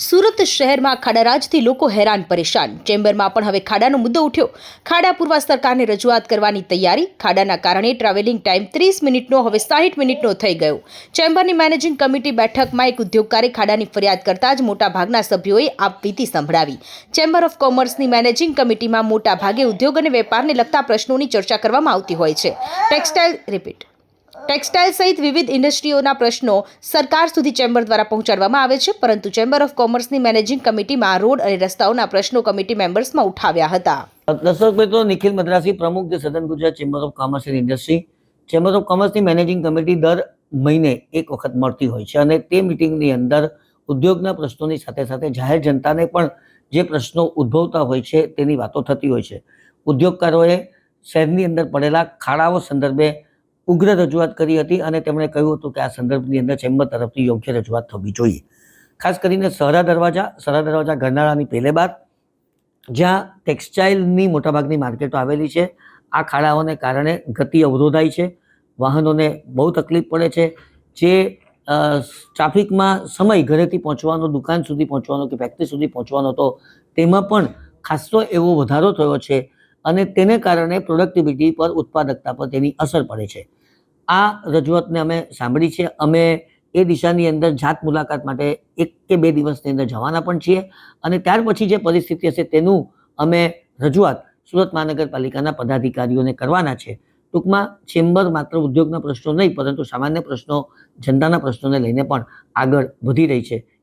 સુરત શહેરમાં ખાડારાજથી લોકો હેરાન પરેશાન. ચેમ્બરમાં પણ હવે ખાડાનો મુદ્દો ઉઠ્યો. ખાડા પૂરવા સરકારને રજૂઆત કરવાની તૈયારી. ખાડાના કારણે ટ્રાવેલિંગ ટાઈમ 30 મિનિટનો હવે 60 મિનિટનો થઈ ગયો. ચેમ્બરની મેનેજિંગ કમિટી બેઠકમાં એક ઉદ્યોગકારે ખાડાની ફરિયાદ કરતા જ મોટાભાગના સભ્યોએ આપવીતી સંભળાવી. ચેમ્બર ઓફ કોમર્સની મેનેજિંગ કમિટીમાં મોટાભાગે ઉદ્યોગ અને વેપારને લગતા પ્રશ્નોની ચર્ચા કરવામાં આવતી હોય છે. ટેક્સટાઇલ સહિત વિવિધ ઇન્ડસ્ટ્રીઓના પ્રશ્નો સરકાર સુધી ચેમ્બર દ્વારા પહોંચાડવામાં આવે છે, પરંતુ ચેમ્બર ઓફ કોમર્સની મેનેજિંગ કમિટીમાં રોડ અને રસ્તાઓના પ્રશ્નો કમિટી મેમ્બર્સમાં ઉઠાવ્યા હતા. દર્શક મિત્રો, નિખિલ મદ્રાસી, પ્રમુખ ધ સદન Gujarat chamber of commerce and industry. Chamber of કોમર્સની મેનેજિંગ કમિટી દર મહિને એક વખત મળતી હોય છે અને તે મિટિંગની અંદર ઉદ્યોગના પ્રશ્નોની સાથે સાથે જાહેર જનતાને પણ જે પ્રશ્નો ઉદ્ભવતા હોય છે તેની વાતો થતી હોય છે. ઉદ્યોગકારોએ શહેરની અંદર પડેલા ખાડાઓ સંદર્ભે ઉગ્ર રજૂઆત કરી હતી અને તેમણે કહ્યું હતું કે આ સંદર્ભની અંદર ચેમ્બર તરફથી યોગ્ય રજૂઆત થવી જોઈએ. ખાસ કરીને સહરા દરવાજા ગરનાળાની પહેલે બાદ જ્યાં ટેક્સટાઇલની મોટાભાગની માર્કેટો આવેલી છે, આ ખાડાઓને કારણે ગતિ અવરોધાય છે, વાહનોને બહુ તકલીફ પડે છે. જે ટ્રાફિકમાં સમય ઘરેથી પહોંચવાનો, દુકાન સુધી પહોંચવાનો કે ફેક્ટરી સુધી પહોંચવાનો હતો, તેમાં પણ ખાસો એવો વધારો થયો છે અને તેને કારણે પ્રોડક્ટિવિટી પર, ઉત્પાદકતા પર તેની અસર પડે છે. આ રજૂઆતને અમે સાંભળી છે. અમે એ દિશાની અંદર જાત મુલાકાત માટે 1 કે 2 દિવસની અંદર જવાના પણ છીએ અને ત્યાર પછી જે પરિસ્થિતિ હશે તેનું અમે રજૂઆત સુરત મહાનગરપાલિકાના પદાધિકારીઓને કરવાના છે. ટૂંકમાં ચેમ્બર માત્ર ઉદ્યોગના પ્રશ્નો નહીં પરંતુ સામાન્ય પ્રશ્નો, જનતાના પ્રશ્નોને લઈને પણ આગળ વધી રહી છે